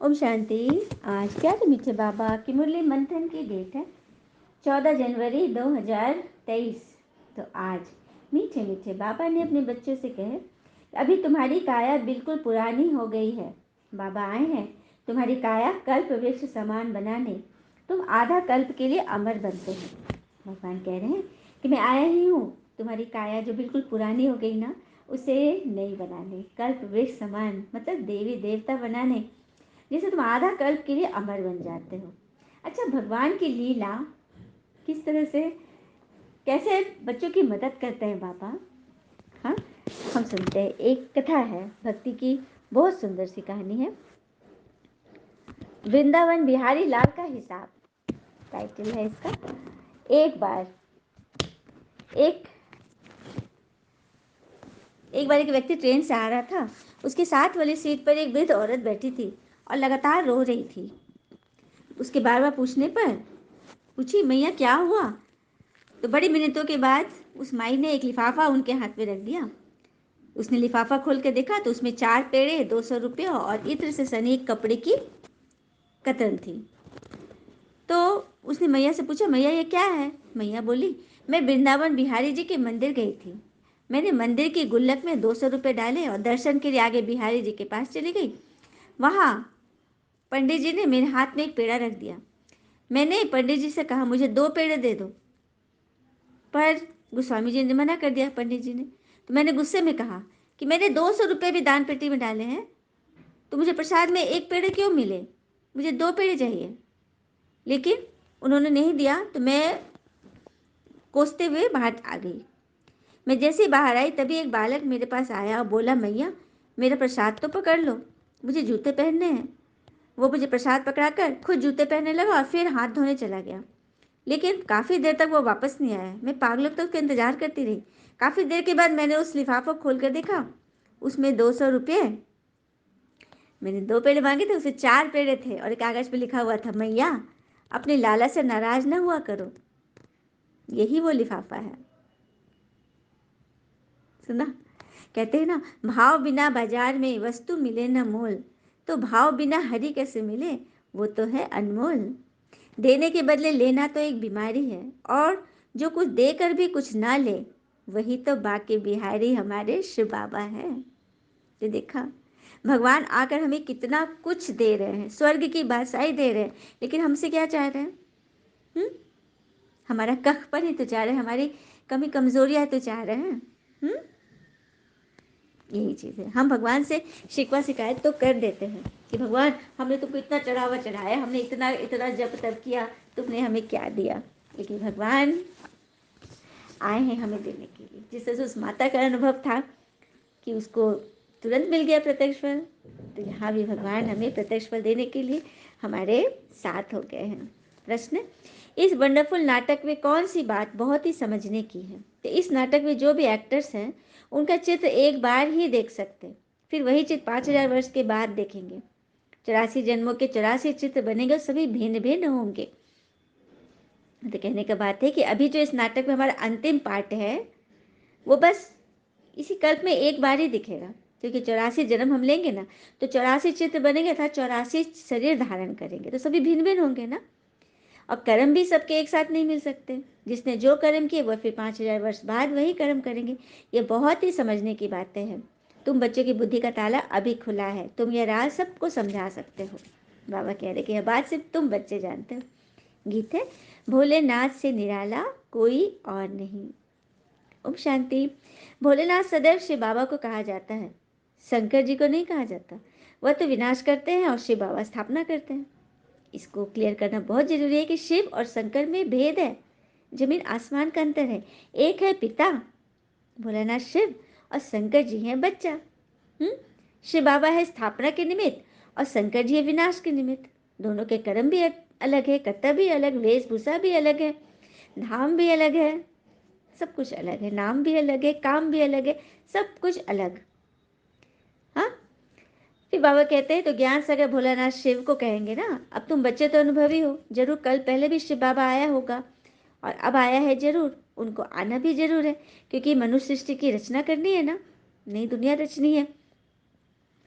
ओम शांति। आज क्या है मीठे बाबा की मुरली मंथन की डेट है 14 जनवरी 2023। तो आज मीठे मीठे बाबा ने अपने बच्चों से कहे, अभी तुम्हारी काया बिल्कुल पुरानी हो गई है। बाबा आए हैं तुम्हारी काया कल्प वृक्ष समान बनाने। तुम आधा कल्प के लिए अमर बनते हो। भगवान कह रहे हैं कि मैं आया ही हूँ तुम्हारी काया जो बिल्कुल पुरानी हो गई ना, उसे नई बनाने, कल्प वृक्ष समान मतलब देवी देवता बनाने, जिससे तुम आधा कल्प के लिए अमर बन जाते हो। अच्छा, भगवान की लीला किस तरह से कैसे बच्चों की मदद करते हैं बाबा। हाँ, हम सुनते हैं। एक कथा है भक्ति की, बहुत सुंदर सी कहानी है। वृंदावन बिहारी लाल का हिसाब टाइटल है इसका। एक बार एक एक व्यक्ति ट्रेन से आ रहा था। उसके साथ वाली सीट पर एक वृद्ध औरत बैठी थी और लगातार रो रही थी। उसके बार बार पूछने पर पूछी, मैया क्या हुआ? तो बड़ी मिनटों के बाद उस माई ने एक लिफाफा उनके हाथ में रख दिया। उसने लिफाफा खोल के देखा तो उसमें 4 पेड़े, 200 रुपये और इत्र से सनी एक कपड़े की कतरन थी। तो उसने मैया से पूछा, मैया ये क्या है? मैया बोली, मैं वृंदावन बिहारी जी के मंदिर गई थी। मैंने मंदिर की गुल्लक में 200 रुपये डाले और दर्शन के लिए आगे बिहारी जी के पास चली गई। वहाँ पंडित जी ने मेरे हाथ में एक पेड़ा रख दिया। मैंने पंडित जी से कहा, मुझे 2 पेड़े दे दो, पर गोस्वामी जी ने मना कर दिया। पंडित जी ने तो मैंने गुस्से में कहा कि मैंने 200 रुपये भी दान पेटी में डाले हैं, तो मुझे प्रसाद में 1 पेड़े क्यों मिले? मुझे 2 पेड़े चाहिए। लेकिन उन्होंने नहीं दिया तो मैं कोसते हुए बाहर आ गई। मैं जैसे ही बाहर आई तभी एक बालक मेरे पास आया और बोला, मैया मेरा प्रसाद तो पकड़ लो, मुझे जूते पहनने हैं। वो मुझे प्रसाद पकड़ाकर खुद जूते पहनने लगा और फिर हाथ धोने चला गया। लेकिन काफ़ी देर तक वो वापस नहीं आया। मैं पागलों तक उसका इंतजार करती रही। काफ़ी देर के बाद मैंने उस लिफाफा खोल कर देखा, उसमें 200 रुपये। मैंने 2 पेड़े मांगे थे, उसमें 4 पेड़े थे और एक कागज़ पे लिखा हुआ था, मैया अपने लाला से नाराज ना हुआ करो। यही वो लिफाफा है। सुना? कहते हैं ना, भाव बिना बाजार में वस्तु मिले न मोल, तो भाव बिना हरि कैसे मिले, वो तो है अनमोल। देने के बदले लेना तो एक बीमारी है, और जो कुछ देकर भी कुछ ना ले, वही तो बाके बिहारी हमारे शिव बाबा है। ये देखा, भगवान आकर हमें कितना कुछ दे रहे हैं, स्वर्ग की बादशाही दे रहे हैं, लेकिन हमसे क्या चाह रहे हैं? हमारा कखपन ही तो चाह रहे हैं, हमारी कमी कमजोरियां तो चाह रहे हैं। यही चीज़ है। हम भगवान से शिकवा शिकायत तो कर देते हैं कि भगवान हमने तुमको इतना चढ़ावा चढ़ाया, हमने इतना इतना जप तप किया, तुमने हमें क्या दिया? लेकिन भगवान आए हैं हमें देने के लिए। जिस तरह से उस माता का अनुभव था कि उसको तुरंत मिल गया प्रत्यक्ष फल, तो यहाँ भी भगवान हमें प्रत्यक्ष फल देने के लिए हमारे साथ हो गए हैं। प्रश्न, इस वंडरफुल नाटक में कौन सी बात बहुत ही समझने की है? तो इस नाटक में जो भी एक्टर्स हैं उनका चित्र एक बार ही देख सकते, फिर वही चित्र 5000 वर्ष के बाद देखेंगे। 84 जन्मों के 84 चित्र बनेंगे, सभी भिन्न भिन्न होंगे। तो कहने का बात है कि अभी जो इस नाटक में हमारा अंतिम पार्ट है, वो बस इसी कल्प में एक बार ही दिखेगा, क्योंकि 84 जन्म हम लेंगे ना, तो 84 चित्र बनेंगे अर्थात 84 शरीर धारण करेंगे, तो सभी भिन्न भिन्न होंगे ना। और कर्म भी सबके एक साथ नहीं मिल सकते। जिसने जो कर्म किए वह फिर 5000 वर्ष बाद वही कर्म करेंगे। ये बहुत ही समझने की बातें हैं। तुम बच्चों की बुद्धि का ताला अभी खुला है, तुम यह राज सबको समझा सकते हो। बाबा कह रहे कि यह बात सिर्फ तुम बच्चे जानते हो। गीत है, भोलेनाथ से निराला कोई और नहीं। ओम शांति। भोलेनाथ सदैव शिव बाबा को कहा जाता है, शंकर जी को नहीं कहा जाता। वह तो विनाश करते हैं और शिव बाबा स्थापना करते हैं। इसको क्लियर करना बहुत जरूरी है कि शिव और शंकर में भेद है, जमीन आसमान का अंतर है। एक है पिता भोलेनाथ शिव, और शंकर जी हैं बच्चा। शिव बाबा है स्थापना के निमित्त और शंकर जी है विनाश के निमित्त। दोनों के कर्म भी अलग है, कर्तव्य भी अलग, वेशभूषा भी अलग है, धाम भी अलग है, सब कुछ अलग है, नाम भी अलग है, काम भी अलग है, सब कुछ अलग। हाँ, फिर बाबा कहते हैं तो ज्ञान सागर भोलानाथ शिव को कहेंगे ना, अब तुम बच्चे तो अनुभवी हो, जरूर कल पहले भी शिव बाबा आया होगा और अब आया है जरूर, उनको आना भी जरूर है, क्योंकि मनुष्य सृष्टि की रचना करनी है ना, नई दुनिया रचनी है।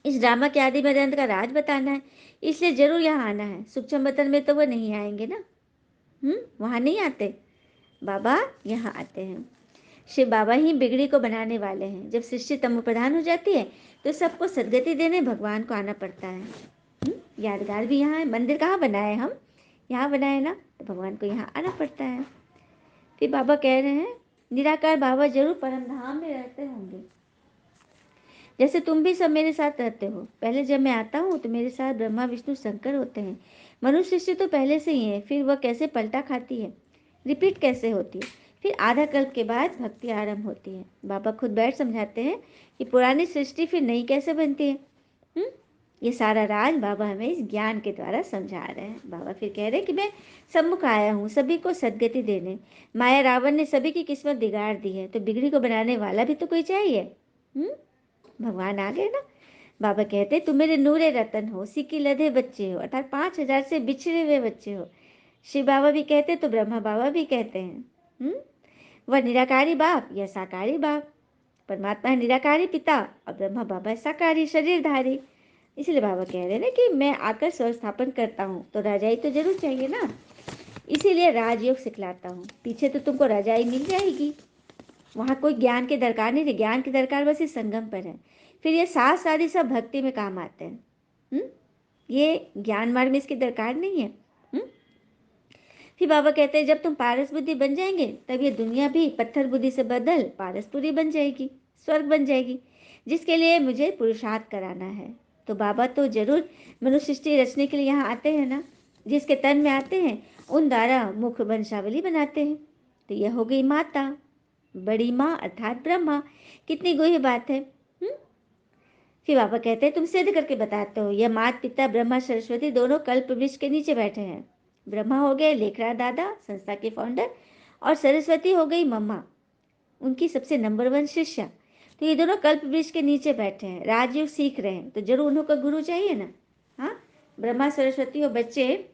इस ड्रामा के आदि मदंत का राज बताना है, इसलिए जरूर यहाँ आना है। सूक्ष्म बतन में तो वो नहीं आएंगे ना, वहाँ नहीं आते, बाबा यहाँ आते हैं। शिव बाबा ही बिगड़ी को बनाने वाले हैं। जब सृष्टि तमो प्रधान हो जाती है तो सबको सदगति देने भगवान को आना पड़ता है। यादगार भी यहाँ है। मंदिर कहाँ बनाए हम, यहाँ बनाए ना, तो भगवान को यहाँ आना पड़ता है। फिर बाबा कह रहे हैं निराकार बाबा जरूर परम धाम में रहते होंगे, जैसे तुम भी सब मेरे साथ रहते हो। पहले जब मैं आता हूँ तो मेरे साथ ब्रह्मा विष्णु शंकर होते हैं। मनुष्य सृष्टि तो पहले से ही है, फिर वह कैसे पलटा खाती है, रिपीट कैसे होती है, फिर आधा कल्प के बाद भक्ति आरंभ होती है। बाबा खुद बैठ समझाते हैं कि पुरानी सृष्टि फिर नई कैसे बनती है। ये सारा राज बाबा हमें इस ज्ञान के द्वारा समझा रहे हैं। बाबा फिर कह रहे हैं कि मैं सम्मुख आया हूँ सभी को सदगति देने। माया रावण ने सभी की किस्मत बिगाड़ दी है, तो बिगड़ी को बनाने वाला भी तो कोई चाहिए। भगवान आ गए ना। बाबा कहते तुम मेरे नूरे रतन हो, सिक्की लदे बच्चे हो, अर्थात 5,000 से बिछड़े हुए बच्चे हो। शिव बाबा भी कहते तो ब्रह्मा बाबा भी कहते हैं। वह निराकारी बाप या साकारी बाप। परमात्मा है निराकारी पिता और ब्रह्मा बाबा साकारी शरीरधारी। इसलिए बाबा कह रहे हैं ना कि मैं आकर स्वस्थापन करता हूँ, तो राजाई तो जरूर चाहिए ना, इसीलिए राजयोग सिखलाता हूँ। पीछे तो तुमको राजाई मिल जाएगी, वहाँ कोई ज्ञान की दरकार नहीं है। ज्ञान की दरकार बस इस संगम पर है। फिर ये साथ आदि सब भक्ति में काम आते हैं। ये ज्ञान मार्ग में इसकी दरकार नहीं है। फिर बाबा कहते हैं जब तुम पारस बुद्धि बन जाएंगे तब ये दुनिया भी पत्थर बुद्धि से बदल पारसपुरी बन जाएगी, स्वर्ग बन जाएगी, जिसके लिए मुझे पुरुषार्थ कराना है। तो बाबा तो जरूर मनुष्य सृष्टि रचने के लिए यहाँ आते हैं ना, जिसके तन में आते हैं उन द्वारा मुख वंशावली बनाते हैं। तो यह हो गई माता, बड़ी माँ अर्थात ब्रह्मा। कितनी गुह्य बात है। फिर बाबा कहते हैं तुम सिद्ध करके बताते हो, यह माता पिता ब्रह्मा सरस्वती दोनों कल्प वृक्ष के नीचे बैठे हैं। ब्रह्मा हो गए लेखराज दादा, संस्था के फाउंडर, और सरस्वती हो गई मम्मा, उनकी सबसे नंबर 1 शिष्या। तो ये दोनों कल्प वृक्ष के नीचे बैठे हैं, राजयोग सीख रहे हैं, तो जरूर उन्हों का गुरु चाहिए ना। हाँ, ब्रह्मा सरस्वती और बच्चे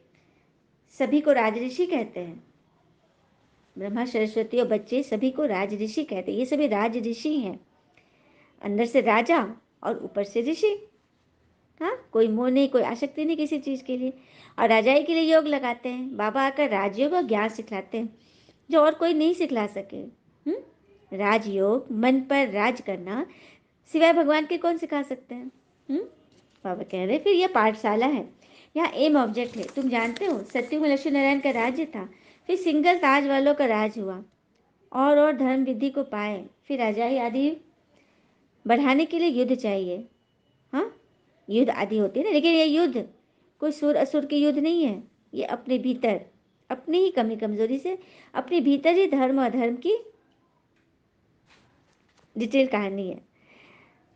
सभी को राजऋषि कहते हैं। ब्रह्मा सरस्वती और बच्चे सभी को राजऋषि कहते हैं। ये सभी राजऋषि हैं, अंदर से राजा और ऊपर से ऋषि। हाँ, कोई मोह नहीं, कोई आसक्ति नहीं किसी चीज के लिए, और राजाई के लिए योग लगाते हैं। बाबा आकर राजयोग और ज्ञान सिखलाते हैं जो और कोई नहीं सिखला सके। राजयोग, मन पर राज करना, सिवाय भगवान के कौन सिखा सकते हैं। बाबा कह रहे फिर यह पाठशाला है, यहाँ एम ऑब्जेक्ट है। तुम जानते हो सत्युग में लक्ष्मी नारायण का राज्य था, फिर सिंगल ताज वालों का राज हुआ, और धर्म विधि को पाए, फिर राजाई आदि बढ़ाने के लिए युद्ध चाहिए। हाँ, युद्ध आदि होते हैं ना, लेकिन ये युद्ध कोई सुर असुर के युद्ध नहीं है। ये अपने भीतर, अपनी ही कमी कमजोरी से अपने भीतर ही धर्म और अधर्म की डिटेल कहानी है।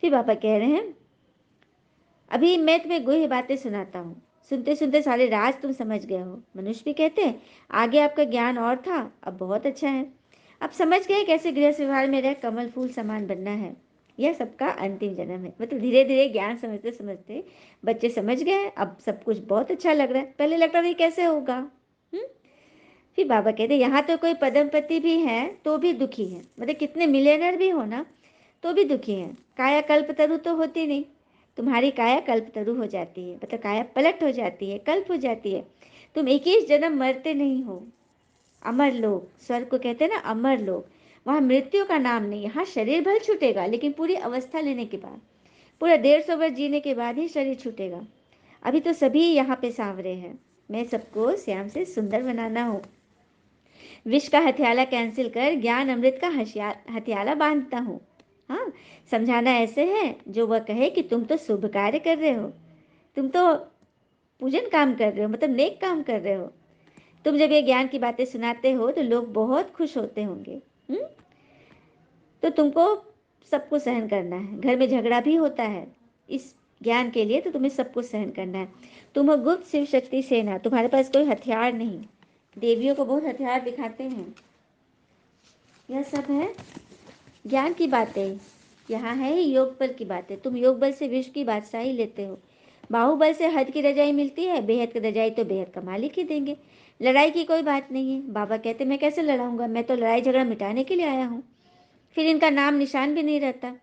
फिर पापा कह रहे हैं अभी मैं तुम्हें गुह्य बातें सुनाता हूँ, सुनते सुनते सारे राज तुम समझ गए हो। मनुष्य भी कहते हैं आगे आपका ज्ञान और था, अब बहुत अच्छा है, अब समझ गए कैसे गृहस्थ व्यवहार में रह कमल फूल समान बनना है। यह सबका अंतिम जन्म है। मतलब धीरे धीरे ज्ञान समझते समझते बच्चे समझ गए, अब सब कुछ बहुत अच्छा लग रहा है। पहले लगता था ये कैसे होगा। फिर बाबा कहते यहाँ तो कोई पदमपति भी है तो भी दुखी है, मतलब कितने मिलियनर भी हो ना तो भी दुखी है। काया कल्प तरु तो होती नहीं, तुम्हारी काया कल्प तरु हो जाती है, मतलब काया पलट हो जाती है, कल्प हो जाती है। तुम 21 जन्म मरते नहीं हो। अमर लोग, स्वर्ग को कहते हैं ना अमर लोग, वहां मृत्यु का नाम नहीं। यहाँ शरीर भल छूटेगा, लेकिन पूरी अवस्था लेने के बाद, पूरा 150 वर्ष जीने के बाद ही शरीर छूटेगा। अभी तो सभी यहाँ पे सांवरे हैं, मैं सबको श्याम से सुंदर बनाना हूँ। विष का हथियाला कैंसिल कर ज्ञान अमृत का हथियाला बांधता हूँ। हाँ, समझाना ऐसे है जो वह कहे कि तुम तो शुभ कार्य कर रहे हो, तुम तो पूजन काम कर रहे हो, मतलब नेक काम कर रहे हो। तुम जब ये ज्ञान की बातें सुनाते हो तो लोग बहुत खुश होते होंगे। तो तुमको सबको सहन करना है, घर में झगड़ा भी होता है इस ज्ञान के लिए, तो तुम्हें सबको सहन करना है। तुम हो गुप्त शिव शक्ति सेना, तुम्हारे पास कोई हथियार नहीं। देवियों को बहुत हथियार दिखाते हैं। यह सब है ज्ञान की बातें, यहाँ है ही योग बल की बातें। तुम योग बल से विश्व की बादशाही लेते हो, बाहुबल से हद की रजाई मिलती है, बेहद की रजाई तो बेहद का मालिक ही देंगे। लड़ाई की कोई बात नहीं है। बाबा कहते मैं कैसे लड़ाऊंगा, मैं तो लड़ाई झगड़ा मिटाने के लिए आया हूँ। फिर इनका नाम निशान भी नहीं रहता।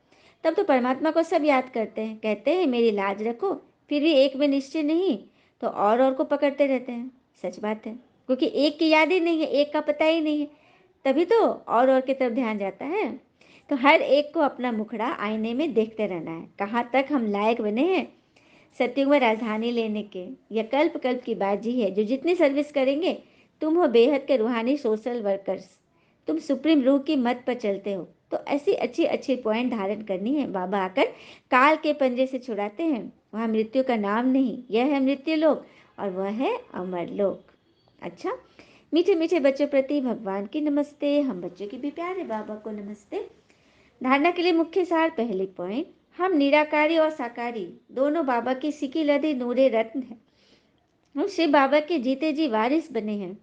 तब तो परमात्मा को सब याद करते हैं, कहते हैं मेरी लाज रखो, फिर भी एक में निश्चय नहीं तो और को पकड़ते रहते हैं। सच बात है, क्योंकि एक की याद ही नहीं है, एक का पता ही नहीं है, तभी तो और की तरफ ध्यान जाता है। तो हर एक को अपना मुखड़ा आईने में देखते रहना है, कहाँ तक हम लायक बने हैं सत्युग में राजधानी लेने के। यह कल्प कल्प की बाजी है, जो जितनी सर्विस करेंगे। तुम हो बेहद के रूहानी सोशल वर्कर्स, तुम सुप्रीम रूह की मत पर चलते हो, तो ऐसी अच्छी अच्छी पॉइंट धारण करनी है। बाबा आकर काल के पंजे से छुड़ाते हैं। वहाँ मृत्यु का नाम नहीं, यह है मृत्यु लोक और वह है अमर लोक। अच्छा, मीठे मीठे बच्चों प्रति भगवान की नमस्ते, हम बच्चों की भी प्यारे बाबा को नमस्ते। धारणा के लिए मुख्य सार, पहली पॉइंट, हम निराकारी और साकारी दोनों बाबा की सिकी लदी नूरे रत्न है। हम शिव बाबा के जीते जी वारिस बने हैं,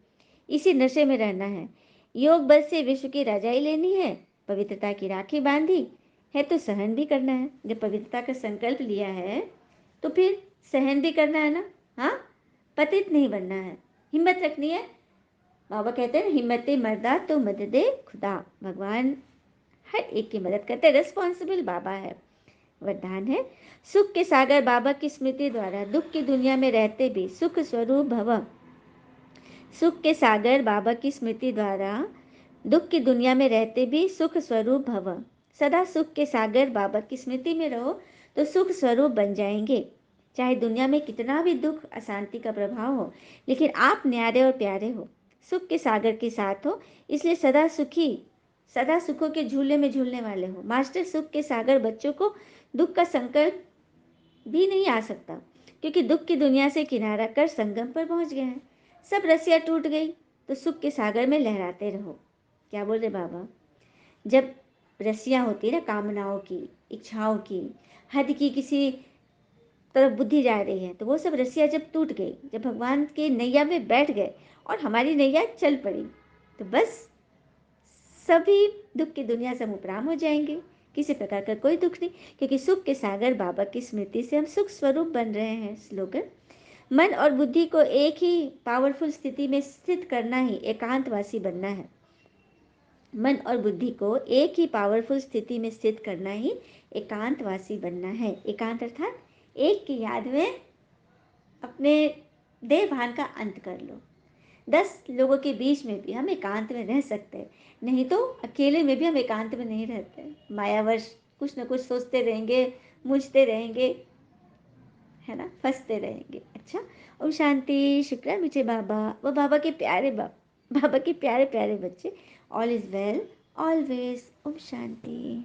इसी नशे में रहना है। योग बल से विश्व की राजाई लेनी है, पवित्रता की राखी बांधी है तो सहन भी करना है। जब पवित्रता का संकल्प लिया है तो फिर सहन भी करना है ना। हाँ, पतित नहीं बनना है, हिम्मत रखनी है। बाबा कहते हैं हिम्मते मर्दा तो मददे खुदा, भगवान हर एक की मदद करते, रिस्पॉन्सिबल बाबा है। वरदान है, सुख के सागर बाबा की स्मृति द्वारा दुख की दुनिया में रहते भी सुख स्वरूप भव। सुख के सागर बाबा की स्मृति द्वारा दुख की दुनिया में रहते भी सुख स्वरूप भव। सदा सुख के सागर बाबा की स्मृति में रहो तो सुख स्वरूप बन जाएंगे। चाहे दुनिया में कितना भी दुख अशांति का प्रभाव हो, लेकिन आप न्यारे और प्यारे हो, सुख के सागर के साथ हो, इसलिए सदा सुखी, सदा सुखों के झूले में झूलने वाले हो। मास्टर सुख के सागर बच्चों को दुख का संकल्प भी नहीं आ सकता, क्योंकि दुख की दुनिया से किनारा कर संगम पर पहुंच गए हैं। सब रस्सियां टूट गई तो सुख के सागर में लहराते रहो। क्या बोल रहे बाबा? जब रस्सियां होती है ना, कामनाओं की, इच्छाओं की, हद की किसी तरफ बुद्धि जा रही है, तो वो सब रस्सियां जब टूट गई, जब भगवान के नैया में बैठ गए और हमारी नैया चल पड़ी, तो बस सभी दुख की दुनिया से हम उपराम हो जाएंगे। किसी प्रकार का कोई दुख नहीं, क्योंकि सुख के सागर बाबा की स्मृति से हम सुख स्वरूप बन रहे हैं। स्लोगन, मन और बुद्धि को एक ही पावरफुल स्थिति में स्थित करना ही एकांतवासी बनना है। मन और बुद्धि को एक ही पावरफुल स्थिति में स्थित करना ही एकांतवासी बनना है। एकांत अर्थात एक की याद में अपने देह भान का अंत कर लो। 10 लोगों के बीच में भी हम एकांत में रह सकते हैं, नहीं तो अकेले में भी हम एकांत में नहीं रहते। मायावश कुछ न कुछ सोचते रहेंगे, मुझते रहेंगे, है ना, फंसते रहेंगे। अच्छा, ओम शांति। शुक्र मीठे बाबा, वो बाबा के प्यारे बाबा के प्यारे प्यारे बच्चे। All is well always. ओम शांति।